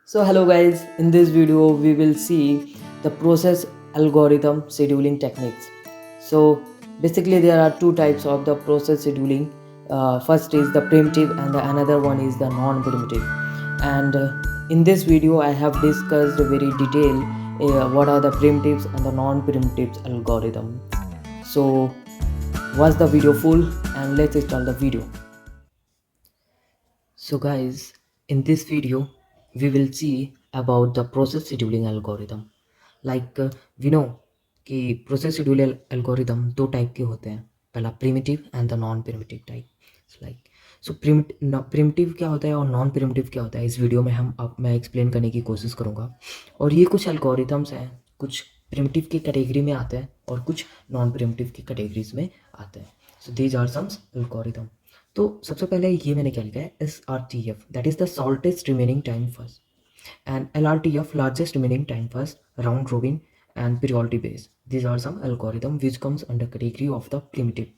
So hello guys, in this video we will see the process algorithm scheduling techniques. So basically there are two types of the process scheduling. First is the primitive and the another one is the non-primitive. And in this video I have discussed very detail what are the primitives and the non-primitives algorithm. So watch the video full and let's start the video. So guys, in this video, we will see about the process scheduling algorithm. Like we know कि process scheduling algorithm दो type के होते हैं, पहला primitive and the non primitive type. Like so primitive क्या होता है और non primitive क्या होता है, इस वीडियो में मैं एक्सप्लेन करने की कोशिश करूँगा. और ये कुछ algorithms हैं, कुछ primitive की कैटेगरी में आते हैं और कुछ non primitive की कैटेगरीज में आते हैं. So these are some algorithm. तो सबसे पहले ये मैंने क्या लिखा है, SRTF, that is the shortest remaining time first, and LRTF, largest remaining time first, round robin and priority based. These are some algorithm which comes under category of the primitive.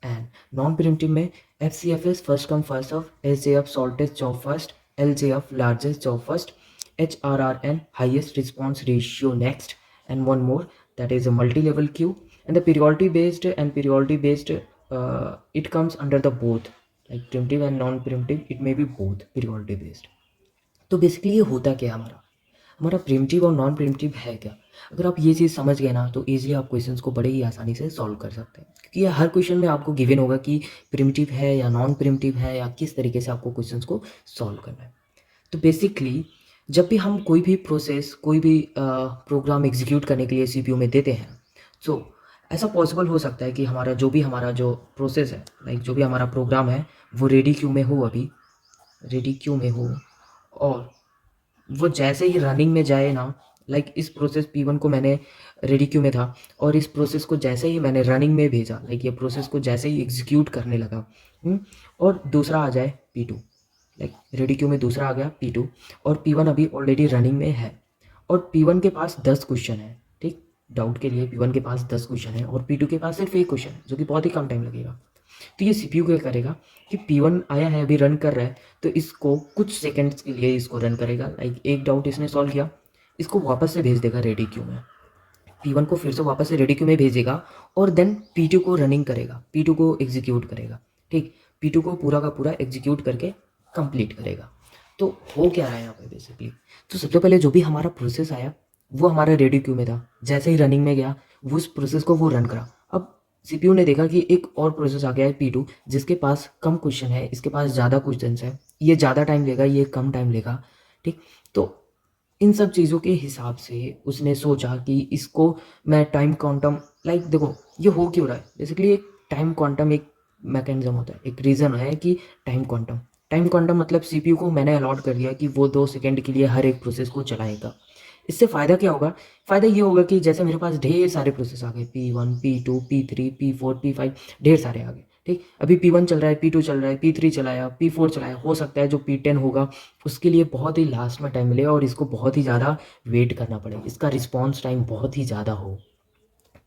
And non-primitive में FCFS, first come first of, SJF, shortest job first, LJF, largest job first, HRRN, highest response ratio next, and one more, that is a multi-level queue. And the priority based it comes under the both, like primitive and non-primitive, it may be both priority based. तो basically ये होता क्या है, हमारा हमारा primitive और non primitive है क्या. अगर आप ये चीज़ समझ गए ना तो ईजिली आप क्वेश्चंस को बड़े ही आसानी से सॉल्व कर सकते हैं, क्योंकि ये हर क्वेश्चन में आपको गिवन होगा कि प्रिमिटिव है या नॉन प्रिमिटिव है या किस तरीके से आपको क्वेश्चंस को सॉल्व करना है. तो बेसिकली जब भी हम कोई भी प्रोसेस, कोई भी प्रोग्राम एग्जीक्यूट करने के लिए CPU में देते हैं, तो ऐसा पॉसिबल हो सकता है कि हमारा जो प्रोसेस है, लाइक जो भी हमारा प्रोग्राम है, वो रेडी क्यू में हो, अभी रेडी क्यू में हो, और वो जैसे ही रनिंग में जाए ना, लाइक इस प्रोसेस P1 को मैंने रेडी क्यू में था और इस प्रोसेस को जैसे ही मैंने रनिंग में भेजा, लाइक ये प्रोसेस को जैसे ही एग्जीक्यूट करने लगा, और दूसरा आ जाए P2, लाइक रेडी क्यू में दूसरा आ गया P2 और P1 अभी ऑलरेडी रनिंग में है और P1 के पास 10 क्वेश्चन है. ठीक, डाउट के लिए P1 के पास 10 क्वेश्चन है और P2 के पास सिर्फ एक क्वेश्चन है, जो कि बहुत ही कम टाइम लगेगा. तो ये CPU क्या करेगा कि P1 आया है, अभी रन कर रहा है, तो इसको कुछ सेकंड्स के लिए इसको रन करेगा. लाइक एक डाउट इसने सॉल्व किया, इसको वापस से भेज देगा रेडी क्यू में, P1 को फिर से वापस से रेडी क्यू में भेजेगा और देन P2 को रनिंग करेगा, P2 को एग्जीक्यूट करेगा. ठीक, P2 को पूरा का पूरा एग्जीक्यूट करके कंप्लीट करेगा. तो हो क्या रहा है यहाँ पे बेसिकली, तो सबसे पहले जो भी हमारा प्रोसेस आया वो हमारा रेडी क्यू में था, जैसे ही रनिंग में गया वो उस प्रोसेस को वो रन करा. अब CPU ने देखा कि एक और प्रोसेस आ गया है P2, जिसके पास कम क्वेश्चन है, इसके पास ज़्यादा क्वेश्चन है, ये ज़्यादा टाइम लेगा, ये कम टाइम लेगा. ठीक, तो इन सब चीज़ों के हिसाब से उसने सोचा कि इसको मैं टाइम क्वांटम, लाइक देखो ये हो क्यों रहा है, बेसिकली एक टाइम क्वांटम एक मैकेनिज्म होता है, एक रीज़न है कि टाइम क्वांटम मतलब CPU को मैंने अलॉट कर दिया कि वो 2 सेकेंड के लिए हर एक प्रोसेस को चलाएगा. इससे फ़ायदा क्या होगा, फ़ायदा ये होगा कि जैसे मेरे पास ढेर सारे प्रोसेस आ गए, P1, P2, P3, P4, P5, ढेर सारे आ गए. ठीक, अभी P1 चल रहा है, P2 चल रहा है, P3 चलाया, P4 चलाया, हो सकता है जो P10 होगा उसके लिए बहुत ही लास्ट में टाइम मिले और इसको बहुत ही ज़्यादा वेट करना पड़े, इसका रिस्पॉन्स टाइम बहुत ही ज़्यादा हो.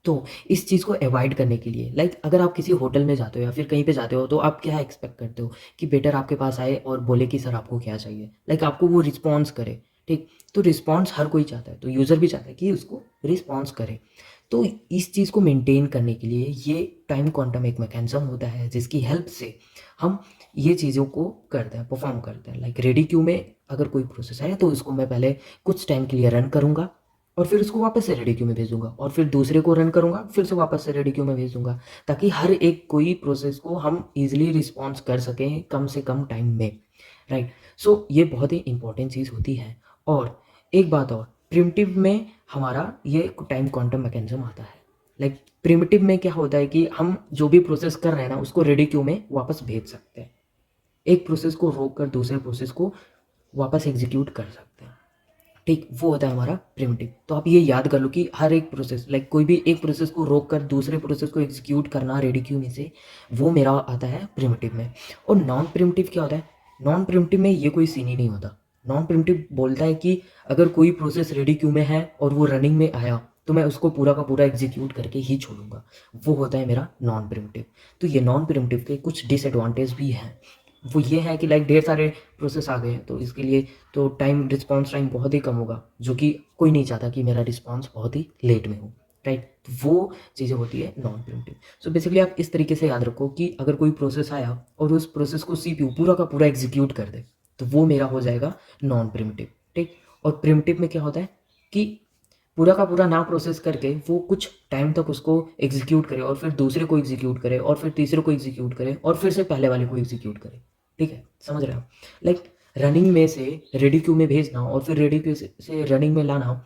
तो इस चीज़ को अवॉइड करने के लिए, लाइक अगर आप किसी होटल में जाते हो या फिर कहीं पे जाते हो, तो आप क्या एक्सपेक्ट करते हो कि वेटर आपके पास आए और बोले कि सर आपको क्या चाहिए, लाइक आपको वो रिस्पॉन्स करे. ठीक, तो रिस्पॉन्स हर कोई चाहता है, तो यूज़र भी चाहता है कि उसको रिस्पॉन्स करे. तो इस चीज़ को मेंटेन करने के लिए ये टाइम क्वांटम एक मैकेनिज्म होता है, जिसकी हेल्प से हम ये चीज़ों को करते हैं, परफॉर्म करते हैं. लाइक रेडी क्यू में अगर कोई प्रोसेस है तो उसको मैं पहले कुछ टाइम के लिए रन करूँगा और फिर उसको वापस से रेडी क्यू में भेजूंगा और फिर दूसरे को रन करूंगा, फिर से वापस से रेडी क्यू में भेजूंगा, ताकि हर एक कोई प्रोसेस को हम इजीली रिस्पॉन्स कर सकें कम से कम टाइम में. राइट, सो ये बहुत ही इंपॉर्टेंट चीज़ होती है. और एक बात और, प्रिमिटिव में हमारा ये टाइम क्वांटम मैकेनिज्म आता है. लाइक प्रिमिटिव में क्या होता है कि हम जो भी प्रोसेस कर रहे हैं ना उसको रेडी क्यू में वापस भेज सकते हैं, एक प्रोसेस को रोक कर दूसरे प्रोसेस को वापस एग्जीक्यूट कर सकते हैं. ठीक, वो होता है हमारा प्रिमिटिव. तो आप ये याद कर लो कि हर एक प्रोसेस, लाइक कोई भी एक प्रोसेस को रोक कर दूसरे प्रोसेस को एग्जीक्यूट करना रेडी क्यू में से, वो मेरा आता है प्रिमिटिव में. और नॉन प्रिमिटिव क्या होता है, नॉन प्रिमिटिव में ये कोई सीन ही नहीं होता. नॉन प्रिमिटिव बोलता है कि अगर कोई प्रोसेस रेडी क्यू में है और वो रनिंग में आया तो मैं उसको पूरा का पूरा एग्जीक्यूट करके ही छोड़ूंगा, वो होता है मेरा नॉन प्रिमिटिव. तो ये नॉन प्रिमिटिव के कुछ डिसएडवांटेज भी हैं. वो ये है कि लाइक ढेर सारे प्रोसेस आ गए हैं, तो इसके लिए तो टाइम रिस्पॉन्स टाइम बहुत ही कम होगा, जो कि कोई नहीं चाहता कि मेरा रिस्पॉन्स बहुत ही लेट में हो, राइट। तो वो चीज़ें होती है नॉन प्रिम्प्टिव। सो बेसिकली आप इस तरीके से याद रखो कि अगर कोई प्रोसेस आया और उस प्रोसेस को सीपीयू पूरा का पूरा एग्जीक्यूट कर दे, तो वो मेरा हो जाएगा नॉन प्रिम्प्टिव, ठीक। और प्रिम्प्टिव में क्या होता है कि पूरा का पूरा ना प्रोसेस करके वो कुछ टाइम तक उसको एग्जीक्यूट करे और फिर दूसरे को एग्जीक्यूट करे और फिर तीसरे को एग्जीक्यूट करे और फिर से पहले वाले को एग्जीक्यूट करे, ठीक है, समझ रहे हो। लाइक रनिंग में से रेडी क्यू में भेजना और फिर रेडी क्यू से रनिंग में लाना,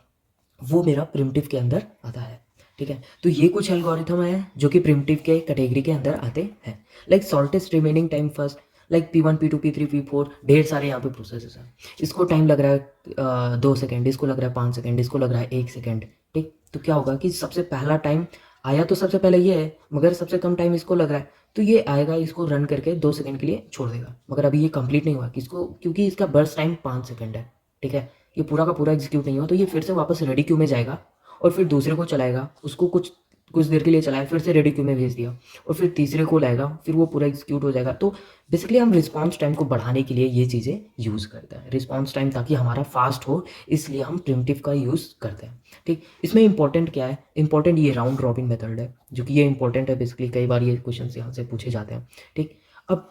वो मेरा प्रिमिटिव के अंदर आता है, ठीक है। तो ये कुछ एल्गोरिथम है जो कि प्रिमिटिव के कैटेगरी के अंदर आते हैं। Like shortest remaining time first, like P1 P2 P3 P4, ढेर सारे यहाँ पे प्रोसेसेस हैं। इसको टाइम लग रहा है 2 सेकेंड, इसको लग रहा है 5 सेकेंड, इसको लग रहा है 1 सेकेंड, ठीक। तो क्या होगा कि सबसे पहला टाइम आया तो सबसे पहले ये है, मगर सबसे कम टाइम इसको लग रहा है, तो ये आएगा, इसको रन करके 2 सेकेंड के लिए छोड़ देगा, मगर अभी ये कंप्लीट नहीं हुआ कि इसको, क्योंकि इसका बर्स्ट टाइम 5 सेकेंड है, ठीक है। ये पूरा का पूरा एग्जीक्यूट नहीं हुआ, तो ये फिर से वापस रेडी क्यू में जाएगा और फिर दूसरे को चलाएगा, उसको कुछ कुछ देर के लिए चलाया, फिर से रेडी क्यू में भेज दिया और फिर तीसरे को लाएगा, फिर वो पूरा एग्जीक्यूट हो जाएगा। तो बेसिकली हम रिस्पॉन्स टाइम को बढ़ाने के लिए ये चीज़ें यूज़ करते हैं, रिस्पॉन्स टाइम ताकि हमारा फास्ट हो, इसलिए हम प्रिमिटिव का यूज़ करते हैं, ठीक। इसमें इंपॉर्टेंट क्या है, इंपॉर्टेंट ये राउंड रॉबिन मेथड है, जो कि ये इंपॉर्टेंट है, बेसिकली कई बार ये क्वेश्चन यहाँ से पूछे जाते हैं, ठीक। अब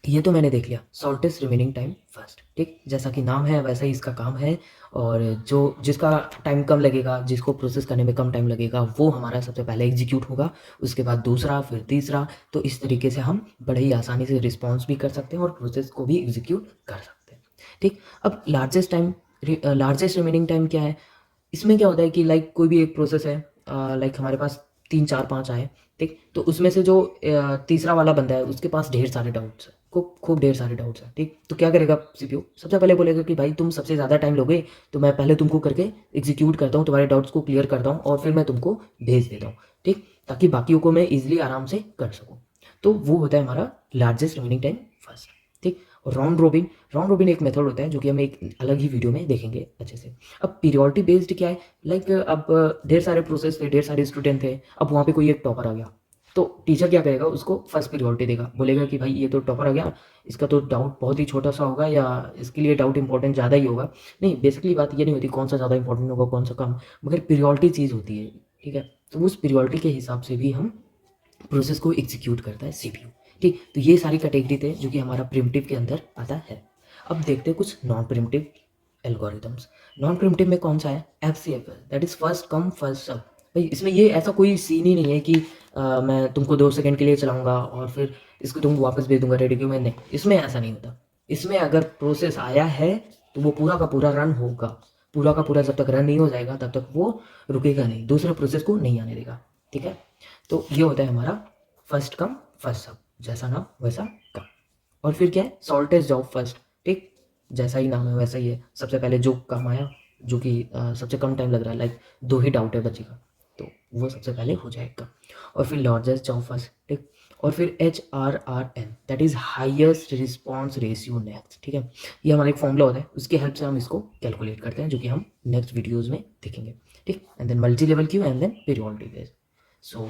ये तो मैंने देख लिया शॉर्टेस्ट रिमेनिंग टाइम फर्स्ट, ठीक। जैसा कि नाम है वैसा ही इसका काम है, और जो जिसका टाइम कम लगेगा, जिसको प्रोसेस करने में कम टाइम लगेगा, वो हमारा सबसे पहले एग्जीक्यूट होगा, उसके बाद दूसरा, फिर तीसरा। तो इस तरीके से हम बड़े ही आसानी से रिस्पॉन्स भी कर सकते हैं और प्रोसेस को भी एग्जीक्यूट कर सकते हैं, ठीक। अब लार्जेस्ट रिमेनिंग टाइम क्या है, इसमें क्या होता है कि लाइक कोई भी एक प्रोसेस है, लाइक हमारे पास 3 4 5 आए, ठीक। तो उसमें से जो तीसरा वाला बंदा है उसके पास ढेर सारे डाउट्स हैं, खूब खूब ढेर सारे डाउट्स हैं, ठीक। तो क्या करेगा सीपीयू, सबसे पहले बोलेगा कि भाई तुम सबसे ज़्यादा टाइम लोगे, तो मैं पहले तुमको करके एग्जीक्यूट करता हूँ, तुम्हारे डाउट्स को क्लियर करता हूँ और फिर मैं तुमको भेज देता हूँ, ठीक, ताकि बाकियों को मैं ईजिली आराम से कर सकूँ। तो वो होता है हमारा लार्जेस्ट रिमेनिंग टाइम फर्स्ट, ठीक। और राउंड रोबिन एक मेथड होता है जो कि हम एक अलग ही वीडियो में देखेंगे अच्छे से। अब पीरियोडिटी बेस्ड क्या है, लाइक अब ढेर सारे प्रोसेस थे, ढेर सारे स्टूडेंट थे, अब वहाँ पे कोई एक टॉपर आ गया, तो टीचर क्या करेगा, उसको फर्स्ट पीरियोडिटी देगा, बोलेगा कि भाई ये तो टॉपर आ गया, इसका तो डाउट बहुत ही छोटा सा होगा, या इसके लिए डाउट इंपॉर्टेंट ज़्यादा ही होगा। नहीं, बेसिकली बात ये नहीं होती कौन सा ज़्यादा इंपॉर्टेंट होगा कौन सा कम, मगर पीरियोडिटी चीज़ होती है, ठीक है। तो उस पीरियोडिटी के हिसाब से भी हम प्रोसेस को एग्जीक्यूट करता है सीपीयू, ठीक। तो ये सारी कैटेगरी थे जो कि हमारा प्रिमिटिव के अंदर आता है। अब देखते हैं कुछ non primitive algorithms. Non primitive में कौन सा है, FCFS, that is first come first serve. भाई इसमें ये ऐसा कोई सीन ही नहीं है कि मैं तुमको 2 सेकेंड के लिए चलाऊंगा और फिर इसको तुमको वापस भेज दूंगा रेडी क्यू में, नहीं, इसमें ऐसा नहीं होता। इसमें अगर प्रोसेस आया है तो वो पूरा का पूरा रन होगा, पूरा का पूरा जब तक रन नहीं हो जाएगा तब तक वो रुकेगा नहीं, दूसरे प्रोसेस को नहीं आने देगा, ठीक है। तो ये होता है हमारा फर्स्ट कम फर्स्ट सर्व, जैसा नाम वैसा काम। और फिर क्या है, शॉर्टेस्ट जॉब फर्स्ट, ठीक, जैसा ही नाम है वैसा ही है, सबसे पहले जो काम आया, जो कि सबसे कम टाइम लग रहा है, लाइक 2 ही डाउट है बच्चे का, तो वो सबसे पहले हो जाएगा। और फिर लार्जेस्ट जॉब फर्स्ट, ठीक। और फिर HRRN, that is highest response ratio next, ठीक है। ये हमारा एक फॉर्मूला होता है, उसके हेल्प से हम इसको कैलकुलेट करते हैं, जो कि हम नेक्स्ट वीडियोज़ में देखेंगे, ठीक। And then multi level queue and then periodic based. So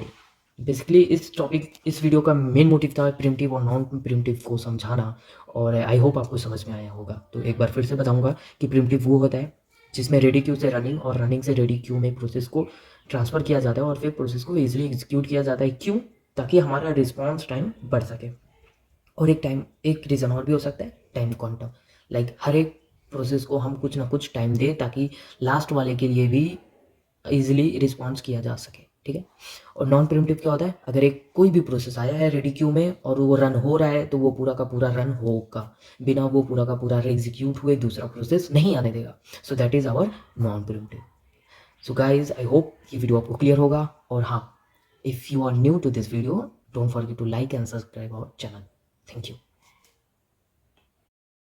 basically इस वीडियो का मेन मोटिव था प्रिमिटिव और नॉन प्रिमिटिव को समझाना, और आई होप आपको समझ में आया होगा। तो एक बार फिर से बताऊंगा कि प्रिमिटिव वो होता है जिसमें रेडी क्यू से रनिंग और रनिंग से रेडी क्यू में प्रोसेस को ट्रांसफ़र किया जाता है और फिर प्रोसेस को ईजिली एग्जीक्यूट किया जाता है, क्यों, ताकि हमारा रिस्पॉन्स टाइम बढ़ सके। और एक रीज़न और भी हो सकता है टाइम क्वांटम, लाइक हर एक प्रोसेस को हम कुछ ना कुछ टाइम दें ताकि लास्ट वाले के लिए भी ईजिली रिस्पॉन्स किया जा सके, ठीक है। और नॉन प्रिमिटिव क्या होता है, अगर एक कोई भी प्रोसेस आया है रेडी क्यू में और वो रन हो रहा है तो वो पूरा का पूरा रन होगा, बिना वो पूरा का पूरा एग्जीक्यूट हुए दूसरा प्रोसेस नहीं आने देगा। So that is our non primitive. So guys I hope ये वीडियो आपको क्लियर होगा। और हाँ, if you are new to this video, don't forget to like and subscribe our channel. Thank you.